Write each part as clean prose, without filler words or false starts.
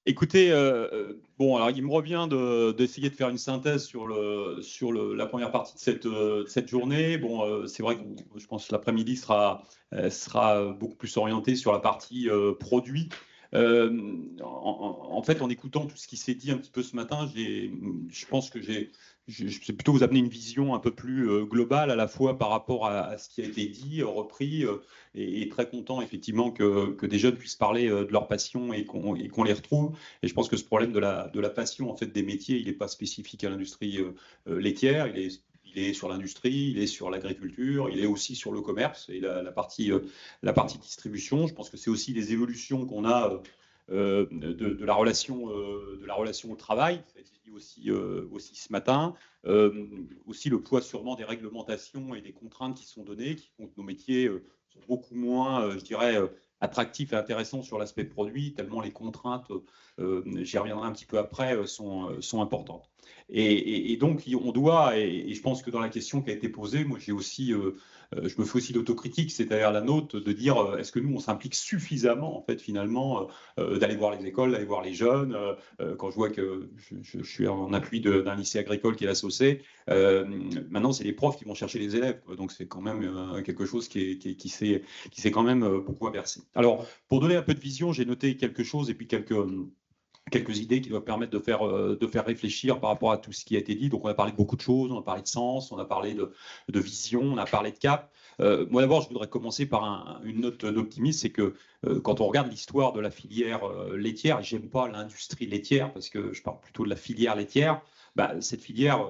Écoutez, bon, alors il me revient d'essayer de faire une synthèse la première partie de cette journée. Bon, c'est vrai que je pense que l'après-midi sera beaucoup plus orienté sur la partie produit. En fait, en écoutant tout ce qui s'est dit un petit peu ce matin, je pense que je vais plutôt vous amener une vision un peu plus globale à la fois par rapport à ce qui a été dit, repris, et très content effectivement que des jeunes puissent parler de leur passion et qu'on les retrouve. Et je pense que ce problème de la passion en fait, des métiers, il n'est pas spécifique à l'industrie laitière, il est sur l'industrie, il est sur l'agriculture, il est aussi sur le commerce et la partie distribution. Je pense que c'est aussi les évolutions qu'on a de la relation au travail, ça a été dit aussi ce matin. Aussi le poids sûrement des réglementations et des contraintes qui sont données, qui font que nos métiers sont beaucoup moins, je dirais, attractifs et intéressants sur l'aspect produit, tellement les contraintes, j'y reviendrai un petit peu après, sont importantes. Et donc, on doit, et je pense que dans la question qui a été posée, moi, je me fais aussi l'autocritique, c'est-à-dire la nôtre, de dire est-ce que nous, on s'implique suffisamment, en fait, finalement, d'aller voir les écoles, d'aller voir les jeunes. Quand je vois que je suis en appui d'un lycée agricole qui est la Saucée, maintenant, c'est les profs qui vont chercher les élèves. Donc, c'est quand même quelque chose qui s'est quand même beaucoup inversé. Alors, pour donner un peu de vision, j'ai noté quelque chose et puis quelques idées qui doivent permettre de faire réfléchir par rapport à tout ce qui a été dit. Donc, on a parlé de beaucoup de choses, on a parlé de sens, on a parlé de vision, on a parlé de cap. Moi, d'abord, je voudrais commencer par une note d'optimisme, c'est que quand on regarde l'histoire de la filière laitière, et j'aime pas l'industrie laitière parce que je parle plutôt de la filière laitière, bah, cette filière,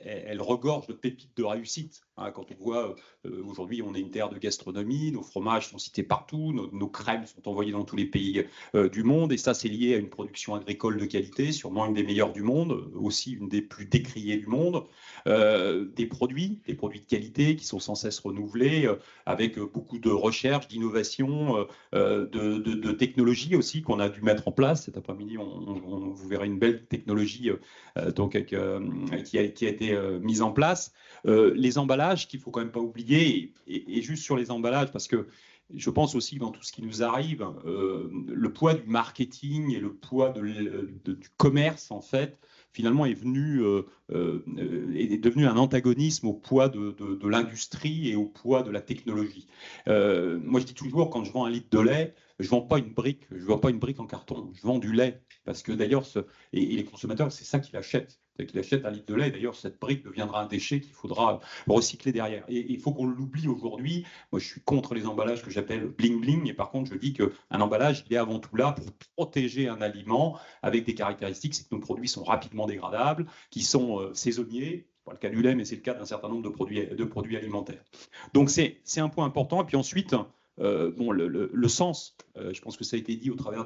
elle regorge de pépites de réussite. Hein, quand on voit aujourd'hui, on est une terre de gastronomie, nos fromages sont cités partout, nos crèmes sont envoyées dans tous les pays du monde, et ça, c'est lié à une production agricole de qualité, sûrement une des meilleures du monde, aussi une des plus décriées du monde, des produits de qualité qui sont sans cesse renouvelés, avec beaucoup de recherche, d'innovation, de technologie aussi qu'on a dû mettre en place. Cet après-midi, vous verrez une belle technologie qui a été mise en place. Les emballages qu'il ne faut quand même pas oublier, et juste sur les emballages, parce que je pense aussi que dans tout ce qui nous arrive, le poids du marketing et le poids du commerce, en fait, finalement, est devenu un antagonisme au poids de l'industrie et au poids de la technologie. Moi, je dis toujours, quand je vends un litre de lait, je ne vends pas une brique, je vends pas une brique en carton, je vends du lait. Parce que d'ailleurs, et les consommateurs, c'est ça qu'ils achètent. C'est qu'ils achètent un litre de lait. D'ailleurs, cette brique deviendra un déchet qu'il faudra recycler derrière. Et il faut qu'on l'oublie aujourd'hui. Moi, je suis contre les emballages que j'appelle bling bling. Et par contre, je dis qu'un emballage, il est avant tout là pour protéger un aliment avec des caractéristiques. C'est que nos produits sont rapidement dégradables, qui sont saisonniers. C'est pas le cas du lait, mais c'est le cas d'un certain nombre de produits alimentaires. Donc, c'est un point important. Et puis ensuite, bon, le sens, je pense que ça a été dit au travers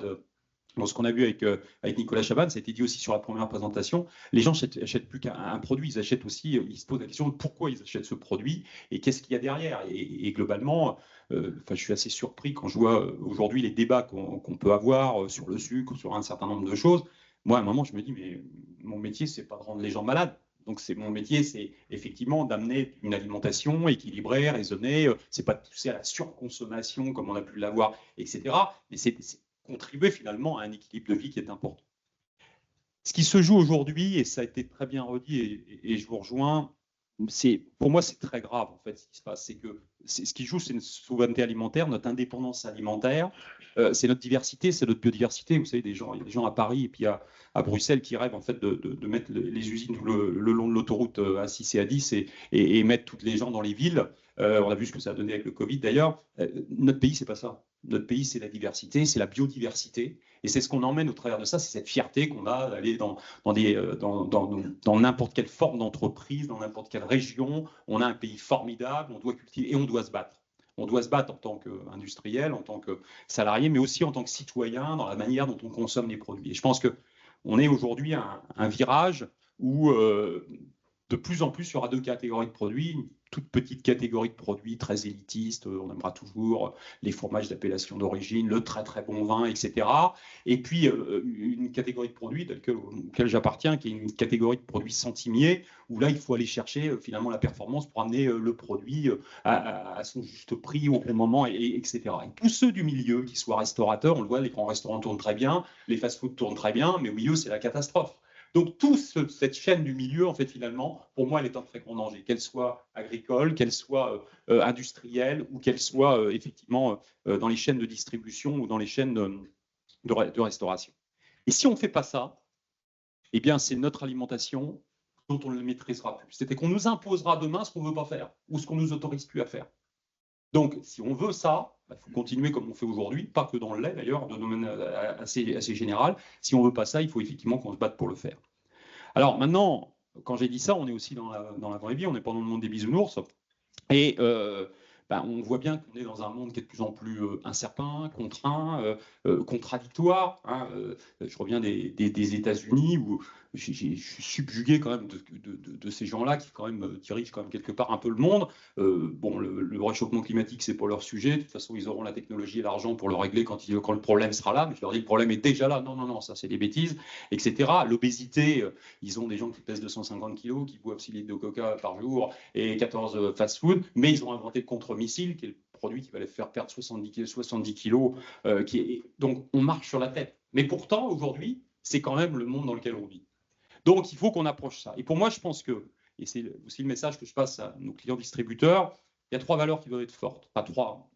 dans ce qu'on a vu avec Nicolas Chaban, ça a été dit aussi sur la première présentation, les gens n'achètent plus qu'un produit, ils achètent aussi, ils se posent la question de pourquoi ils achètent ce produit et qu'est-ce qu'il y a derrière. Et globalement, je suis assez surpris quand je vois aujourd'hui les débats qu'on peut avoir sur le sucre, sur un certain nombre de choses. Moi, à un moment, je me dis, mais mon métier, c'est pas de rendre les gens malades. Donc, mon métier, c'est effectivement d'amener une alimentation équilibrée, raisonnée. C'est pas de pousser à la surconsommation comme on a pu l'avoir, etc. Mais c'est contribuer finalement à un équilibre de vie qui est important. Ce qui se joue aujourd'hui, et ça a été très bien redit, et je vous rejoins, pour moi c'est très grave en fait ce qui se passe, c'est que ce qui joue, c'est notre souveraineté alimentaire, notre indépendance alimentaire, c'est notre diversité, c'est notre biodiversité. Vous savez, il y a des gens à Paris et puis à Bruxelles qui rêvent en fait de mettre les usines le long de l'autoroute A6 et A10 et mettre toutes les gens dans les villes. On a vu ce que ça a donné avec le Covid d'ailleurs. Notre pays, c'est pas ça. Notre pays, c'est la diversité, c'est la biodiversité. Et c'est ce qu'on emmène au travers de ça, c'est cette fierté qu'on a d'aller dans n'importe quelle forme d'entreprise, dans n'importe quelle région. On a un pays formidable, on doit cultiver et on doit se battre. On doit se battre en tant qu'industriel, en tant que salarié, mais aussi en tant que citoyen, dans la manière dont on consomme les produits. Et je pense qu'on est aujourd'hui à un virage où de plus en plus, il y aura deux catégories de produits. toute petite catégorie de produits très élitistes. On aimera toujours les fromages d'appellation d'origine, le très très bon vin, etc. Et puis une catégorie de produits auquel j'appartiens, qui est une catégorie de produits centimiers, où là il faut aller chercher finalement la performance pour amener le produit à son juste prix au bon moment, etc. Et tous ceux du milieu, qui soient restaurateurs, on le voit, les grands restaurants tournent très bien, les fast-foods tournent très bien, mais au milieu c'est la catastrophe. Donc, toute cette chaîne du milieu, en fait, finalement, pour moi, elle est en très grand danger, qu'elle soit agricole, qu'elle soit industrielle ou qu'elle soit effectivement dans les chaînes de distribution ou dans les chaînes de restauration. Et si on ne fait pas ça, eh bien, c'est notre alimentation dont on ne le maîtrisera plus. C'est-à-dire qu'on nous imposera demain ce qu'on ne veut pas faire ou ce qu'on ne nous autorise plus à faire. Donc, si on veut ça, il faut continuer comme on fait aujourd'hui, pas que dans le lait d'ailleurs, de domaine assez général. Si on ne veut pas ça, il faut effectivement qu'on se batte pour le faire. Alors maintenant, quand j'ai dit ça, on est aussi dans la vraie vie, on n'est pas dans le monde des bisounours. Et on voit bien qu'on est dans un monde qui est de plus en plus incertain, contraint, contradictoire. Hein. Je reviens des États-Unis où je suis subjugué quand même de ces gens-là qui quand même dirigent quand même quelque part un peu le monde. Bon, le réchauffement climatique, c'est pas leur sujet. De toute façon, ils auront la technologie et l'argent pour le régler quand le problème sera là. Mais je leur dis, le problème est déjà là. Non, non, non, ça c'est des bêtises, etc. L'obésité, ils ont des gens qui pèsent 250 kilos, qui boivent 6 litres de coca par jour et 14 fast-food, mais ils ont inventé le contre-missile, qui est le produit qui va les faire perdre 70 kilos. Donc, on marche sur la tête. Mais pourtant, aujourd'hui, c'est quand même le monde dans lequel on vit. Donc, il faut qu'on approche ça. Et pour moi, je pense que, et c'est aussi le message que je passe à nos clients distributeurs, il y a 3 valeurs qui doivent être fortes, enfin 3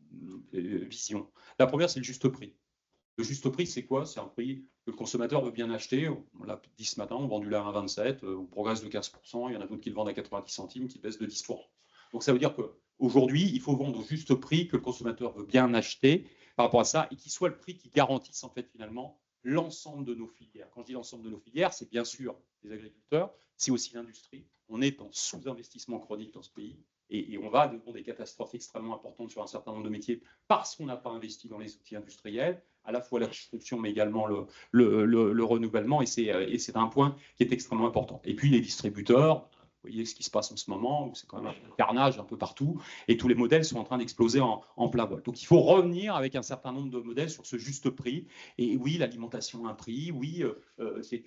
visions. La première, c'est le juste prix. Le juste prix, c'est quoi? C'est un prix que le consommateur veut bien acheter. On l'a dit ce matin, on vend du lait à 1,27, on progresse de 15%, il y en a d'autres qui le vendent à 90 centimes, qui baissent de 10%. Donc ça veut dire qu'aujourd'hui, il faut vendre au juste prix que le consommateur veut bien acheter par rapport à ça, et qui soit le prix qui garantisse en fait finalement l'ensemble de nos filières. Quand je dis l'ensemble de nos filières, c'est bien sûr les agriculteurs, c'est aussi l'industrie. On est en sous-investissement chronique dans ce pays. Et on va devant des catastrophes extrêmement importantes sur un certain nombre de métiers parce qu'on n'a pas investi dans les outils industriels, à la fois la construction, mais également le renouvellement. Et c'est un point qui est extrêmement important. Et puis les distributeurs, vous voyez ce qui se passe en ce moment, où c'est quand même un carnage un peu partout, et tous les modèles sont en train d'exploser en plein vol. Donc il faut revenir avec un certain nombre de modèles sur ce juste prix. Et oui, l'alimentation a un prix, oui, c'est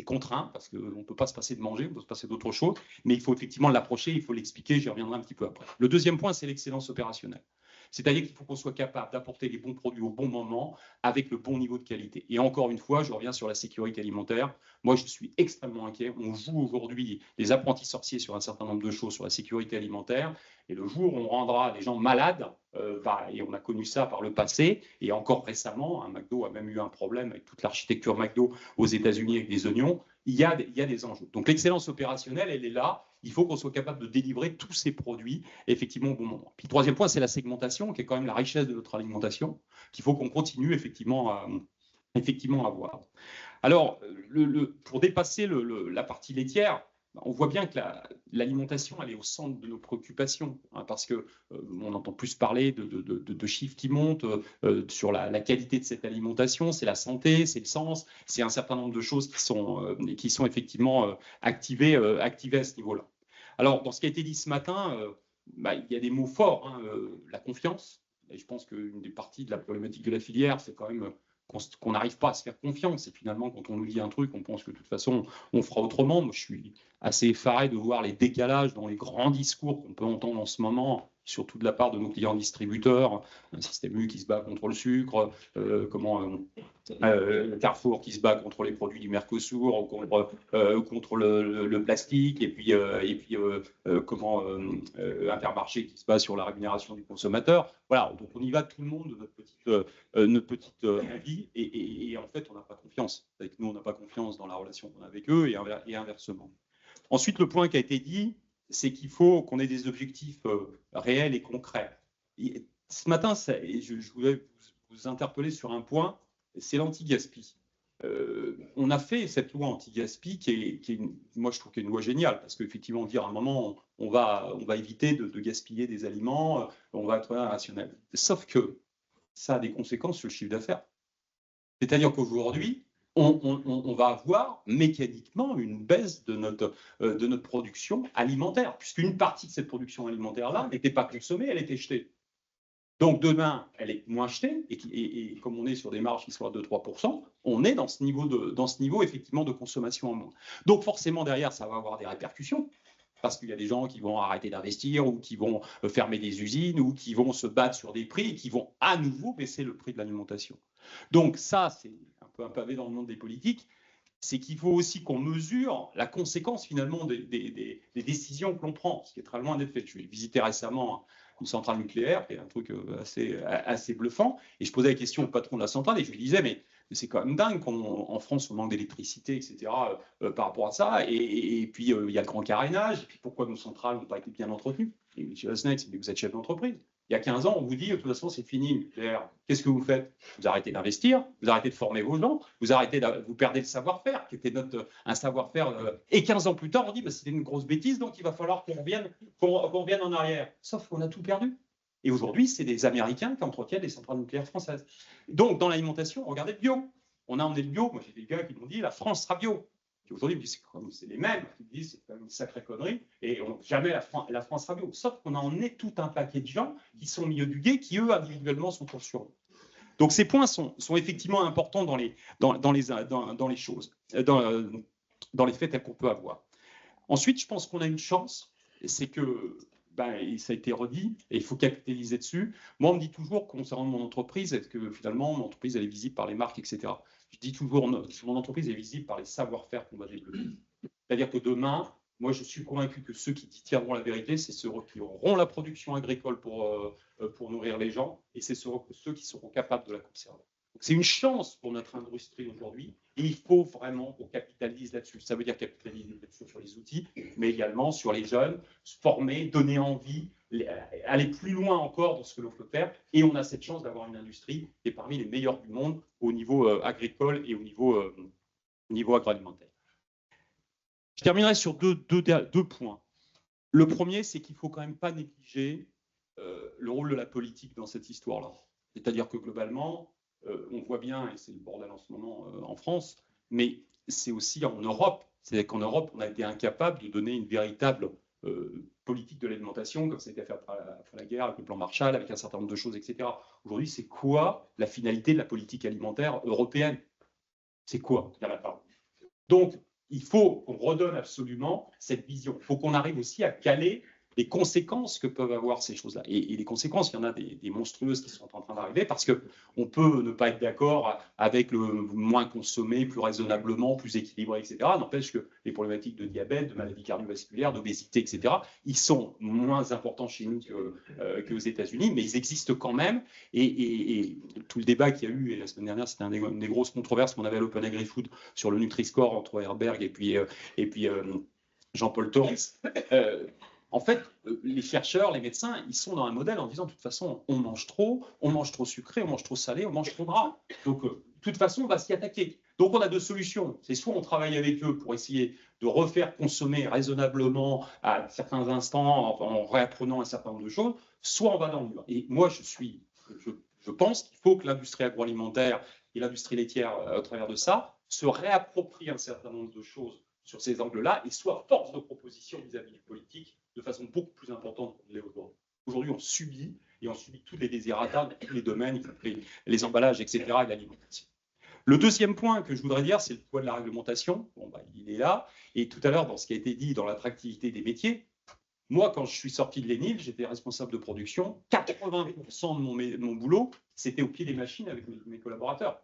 contraint, parce qu'on ne peut pas se passer de manger, on peut se passer d'autres choses, mais il faut effectivement l'approcher, il faut l'expliquer, j'y reviendrai un petit peu après. Le deuxième point, c'est l'excellence opérationnelle. C'est-à-dire qu'il faut qu'on soit capable d'apporter les bons produits au bon moment, avec le bon niveau de qualité. Et encore une fois, je reviens sur la sécurité alimentaire. Moi, je suis extrêmement inquiet. On joue aujourd'hui des apprentis sorciers sur un certain nombre de choses sur la sécurité alimentaire. Et le jour où on rendra les gens malades, et on a connu ça par le passé, et encore récemment, McDo a même eu un problème avec toute l'architecture McDo aux États-Unis avec des oignons, il y a des enjeux. Donc l'excellence opérationnelle, elle est là. Il faut qu'on soit capable de délivrer tous ces produits effectivement au bon moment. Puis le troisième point, c'est la segmentation, qui est quand même la richesse de notre alimentation, qu'il faut qu'on continue effectivement à voir. Alors, pour dépasser la partie laitière, on voit bien que l'alimentation, elle est au centre de nos préoccupations, hein, parce qu'on entend plus parler de chiffres qui montent sur la qualité de cette alimentation, c'est la santé, c'est le sens, c'est un certain nombre de choses qui sont effectivement activées à ce niveau-là. Alors, dans ce qui a été dit ce matin, il y a des mots forts, hein, la confiance, et je pense qu'une des parties de la problématique de la filière, c'est quand même qu'on n'arrive pas à se faire confiance. Et finalement, quand on nous dit un truc, on pense que de toute façon, on fera autrement. Moi, je suis assez effaré de voir les décalages dans les grands discours qu'on peut entendre en ce moment, surtout de la part de nos clients distributeurs, un système U qui se bat contre le sucre, Carrefour qui se bat contre les produits du Mercosur, contre le plastique, et puis Intermarché qui se bat sur la rémunération du consommateur. Voilà, donc on y va tout le monde de notre petite envie, et en fait, on n'a pas confiance. Avec nous, on n'a pas confiance dans la relation qu'on a avec eux, et inversement. Ensuite, le point qui a été dit, c'est qu'il faut qu'on ait des objectifs réels et concrets. Et ce matin, je voulais vous interpeller sur un point, c'est l'anti-gaspi. On a fait cette loi anti-gaspi moi je trouve qu'elle est une loi géniale, parce qu'effectivement, dire à un moment, on va éviter de gaspiller des aliments, on va être rationnel. Sauf que ça a des conséquences sur le chiffre d'affaires. C'est-à-dire qu'aujourd'hui, on va avoir mécaniquement une baisse de notre production alimentaire, puisqu'une partie de cette production alimentaire-là n'était pas consommée, elle était jetée. Donc demain, elle est moins jetée, et comme on est sur des marges qui sont à 2-3%, on est dans ce niveau effectivement de consommation en moins. Donc forcément, derrière, ça va avoir des répercussions, parce qu'il y a des gens qui vont arrêter d'investir, ou qui vont fermer des usines, ou qui vont se battre sur des prix, et qui vont à nouveau baisser le prix de l'alimentation. Donc ça, c'est un peu un pavé dans le monde des politiques, c'est qu'il faut aussi qu'on mesure la conséquence finalement des décisions que l'on prend, ce qui est très loin d'être fait. Je suis visité récemment une centrale nucléaire, qui est un truc assez bluffant, et je posais la question au patron de la centrale, et je lui disais, mais c'est quand même dingue qu'en France, on manque d'électricité, etc., par rapport à ça, et puis il y a le grand carénage, et puis pourquoi nos centrales n'ont pas été bien entretenues? Et M. Osnek, c'est que vous êtes chef d'entreprise. Il y a 15 ans, on vous dit, de toute façon, c'est fini, le nucléaire. Qu'est-ce que vous faites? Vous arrêtez d'investir, vous arrêtez de former vos gens, vous perdez le savoir-faire, qui était un savoir-faire. Et 15 ans plus tard, on dit, bah, c'était une grosse bêtise, donc il va falloir qu'on revienne en arrière. Sauf qu'on a tout perdu. Et aujourd'hui, c'est des Américains qui entretiennent les centrales nucléaires françaises. Donc, dans l'alimentation, regardez le bio. On a emmené le bio. Moi, j'ai des gars qui m'ont dit, la France sera bio. Aujourd'hui, c'est les mêmes qui disent c'est quand même une sacrée connerie, et jamais la France sera bio. Sauf qu'on a emmené tout un paquet de gens qui sont au milieu du gué, qui eux, individuellement, sont pour sur eux. Donc ces points sont effectivement importants dans les choses, dans les faits tels qu'on peut avoir. Ensuite, je pense qu'on a une chance, c'est que, ça a été redit, et il faut capitaliser dessus. Moi, on me dit toujours, concernant mon entreprise, est-ce que finalement, mon entreprise, elle est visible par les marques, etc. Je dis toujours, mon entreprise est visible par les savoir-faire qu'on va développer. C'est-à-dire que demain, moi, je suis convaincu que ceux qui tiendront la vérité, c'est ceux qui auront la production agricole pour nourrir les gens, et c'est ceux qui seront capables de la conserver. C'est une chance pour notre industrie aujourd'hui, et il faut vraiment qu'on capitalise là-dessus. Ça veut dire capitaliser là-dessus sur les outils, mais également sur les jeunes, se former, donner envie, aller plus loin encore dans ce que l'on peut faire. Et on a cette chance d'avoir une industrie qui est parmi les meilleures du monde au niveau agricole et au niveau agroalimentaire. Je terminerai sur deux points. Le premier, c'est qu'il ne faut quand même pas négliger le rôle de la politique dans cette histoire-là. C'est-à-dire que globalement, on voit bien, et c'est le bordel en ce moment en France, mais c'est aussi en Europe. C'est-à-dire qu'en Europe, on a été incapable de donner une véritable politique de l'alimentation, comme ça a été fait après la guerre, avec le plan Marshall, avec un certain nombre de choses, etc. Aujourd'hui, c'est quoi la finalité de la politique alimentaire européenne? C'est quoi? Il n'y en a pas. Donc, il faut qu'on redonne absolument cette vision. Il faut qu'on arrive aussi à caler les conséquences que peuvent avoir ces choses-là. Et les conséquences, il y en a des monstrueuses qui sont en train d'arriver, parce qu'on peut ne pas être d'accord avec le moins consommé, plus raisonnablement, plus équilibré, etc. N'empêche que les problématiques de diabète, de maladies cardiovasculaires, d'obésité, etc., ils sont moins importants chez nous qu'aux États-Unis, mais ils existent quand même. Et tout le débat qu'il y a eu, et la semaine dernière, c'était une des grosses controverses qu'on avait à l'Open Agri-Food sur le Nutri-Score entre Herberg et puis Jean-Paul Torres. En fait, les chercheurs, les médecins, ils sont dans un modèle en disant, de toute façon, on mange trop sucré, on mange trop salé, on mange trop gras. Donc, de toute façon, on va s'y attaquer. Donc, on a deux solutions. C'est soit on travaille avec eux pour essayer de refaire consommer raisonnablement à certains instants, en réapprenant un certain nombre de choses, soit on va dans le mur. Et moi, je pense qu'il faut que l'industrie agroalimentaire et l'industrie laitière, au travers de ça, se réapproprient un certain nombre de choses sur ces angles-là et soit force de proposition vis-à-vis du politique de façon beaucoup plus importante qu'on l'est aujourd'hui. Aujourd'hui, on subit tous les désirata dans tous les domaines, y compris les emballages, etc., et l'alimentation. Le deuxième point que je voudrais dire, c'est le poids de la réglementation. Bon, il est là. Et tout à l'heure, dans ce qui a été dit dans l'attractivité des métiers, moi, quand je suis sorti de l'ENIL, j'étais responsable de production. 80% de mon boulot, c'était au pied des machines avec mes collaborateurs.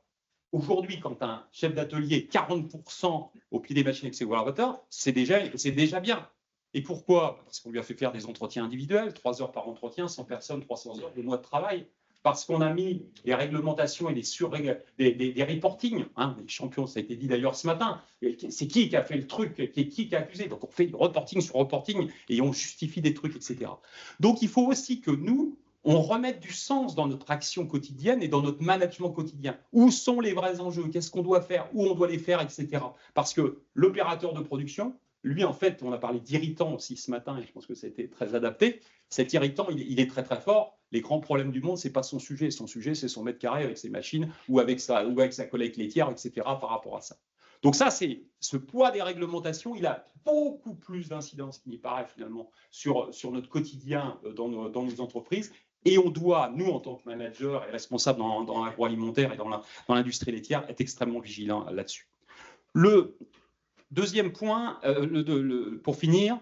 Aujourd'hui, quand un chef d'atelier, 40% au pied des machines avec ses collaborateurs, c'est déjà bien. Et pourquoi? Parce qu'on lui a fait faire des entretiens individuels, 3 heures par entretien, 100 personnes, 300 heures de mois de travail. Parce qu'on a mis les réglementations et des reportings, hein, les champions, ça a été dit d'ailleurs ce matin. C'est qui a fait le truc, qui a accusé? Donc on fait du reporting sur reporting et on justifie des trucs, etc. Donc il faut aussi que nous, on remette du sens dans notre action quotidienne et dans notre management quotidien. Où sont les vrais enjeux? Qu'est-ce qu'on doit faire? Où on doit les faire, etc. Parce que l'opérateur de production, lui, en fait, on a parlé d'irritant aussi ce matin, et je pense que ça a été très adapté. Cet irritant, il est très très fort. Les grands problèmes du monde, c'est pas son sujet. Son sujet, c'est son mètre carré avec ses machines ou avec sa collecte laitière, etc. par rapport à ça. Donc ça, c'est ce poids des réglementations, il a beaucoup plus d'incidence qu'il n'y paraît finalement sur notre quotidien dans nos entreprises. Et on doit, nous, en tant que managers et responsables dans l'agroalimentaire et dans l'industrie laitière, être extrêmement vigilants là-dessus. Le deuxième point, pour finir,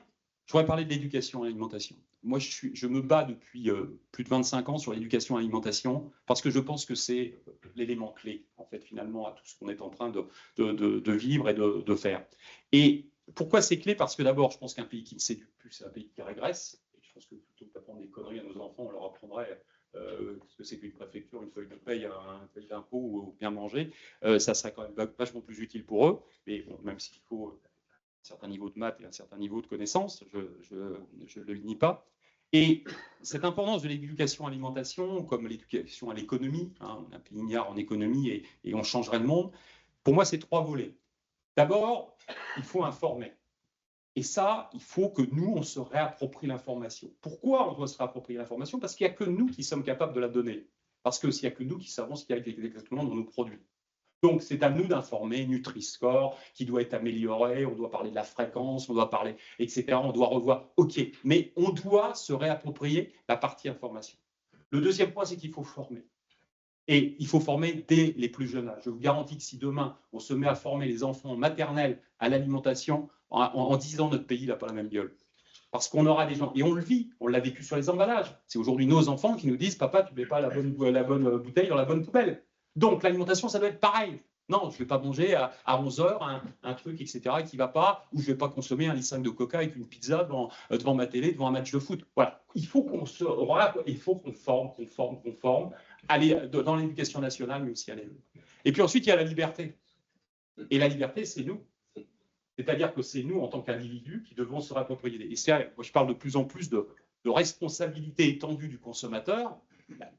je voudrais parler de l'éducation à l'alimentation. Moi, je me bats depuis plus de 25 ans sur l'éducation à l'alimentation parce que je pense que c'est l'élément clé, en fait, finalement, à tout ce qu'on est en train de vivre et de faire. Et pourquoi c'est clé? Parce que d'abord, je pense qu'un pays qui ne s'éduque plus, c'est un pays qui régresse. Et je pense que plutôt que d'apprendre des conneries à nos enfants, on leur apprendrait ce que c'est qu'une préfecture, une feuille de paye, un feuille d'impôt ou bien manger. Ça serait quand même vachement plus utile pour eux. Mais bon, même s'il faut un certain niveau de maths et un certain niveau de connaissances, je ne le nie pas. Et cette importance de l'éducation à l'alimentation, comme l'éducation à l'économie, hein, on est un pays ignare en économie et on changerait le monde, pour moi, c'est trois volets. D'abord, il faut informer. Et ça, il faut que nous, on se réapproprie l'information. Pourquoi on doit se réapproprier l'information? Parce qu'il n'y a que nous qui sommes capables de la donner. Parce que s'il n'y a que nous qui savons ce qu'il y a exactement dans nos produits. Donc, c'est à nous d'informer Nutri-Score, qui doit être amélioré, on doit parler de la fréquence, on doit parler, etc. On doit revoir, OK, mais on doit se réapproprier la partie information. Le deuxième point, c'est qu'il faut former. Et il faut former dès les plus jeunes âges. Je vous garantis que si demain, on se met à former les enfants maternels à l'alimentation, en 10 ans, notre pays n'a pas la même gueule. Parce qu'on aura des gens, et on le vit, on l'a vécu sur les emballages. C'est aujourd'hui nos enfants qui nous disent « Papa, tu ne mets pas la bonne bouteille dans la bonne poubelle ». Donc, l'alimentation, ça doit être pareil. Non, je ne vais pas manger à 11 heures un truc, etc., qui ne va pas, ou je ne vais pas consommer un litre de coca avec une pizza devant ma télé, devant un match de foot. Voilà. Il faut qu'on forme, aller dans l'éducation nationale, mais aussi à l'école. Et puis ensuite, il y a la liberté. Et la liberté, c'est nous. C'est-à-dire que c'est nous, en tant qu'individus, qui devons se réapproprier. Et moi, je parle de plus en plus de responsabilité étendue du consommateur.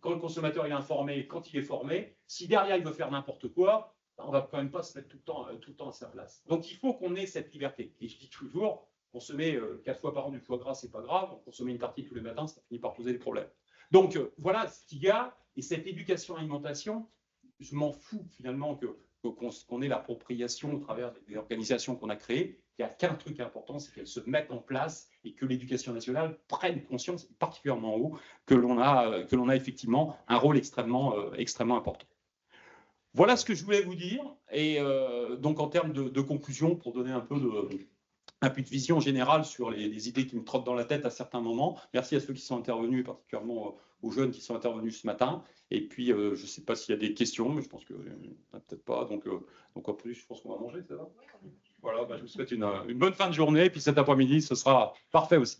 Quand le consommateur est informé, quand il est formé, si derrière il veut faire n'importe quoi, on ne va quand même pas se mettre tout le temps à sa place. Donc il faut qu'on ait cette liberté. Et je dis toujours, consommer 4 fois par an du foie gras, c'est pas grave. Consommer une tartine tous les matins, ça finit par poser des problèmes. Donc voilà ce qu'il y a. Et cette éducation à l'alimentation, je m'en fous finalement qu'on ait l'appropriation au travers des organisations qu'on a créées. Il n'y a qu'un truc important, c'est qu'elles se mettent en place et que l'éducation nationale prenne conscience, particulièrement en haut, que l'on a effectivement un rôle extrêmement important. Voilà ce que je voulais vous dire. Et donc en termes de conclusion, pour donner un peu de vision générale sur les idées qui me trottent dans la tête à certains moments. Merci à ceux qui sont intervenus, particulièrement aux jeunes qui sont intervenus ce matin. Et puis, je ne sais pas s'il y a des questions, mais je pense qu'il n'y en a peut-être pas. Donc en plus, je pense qu'on va manger, c'est ça? Voilà, je vous souhaite une bonne fin de journée. Et puis cet après-midi, ce sera parfait aussi.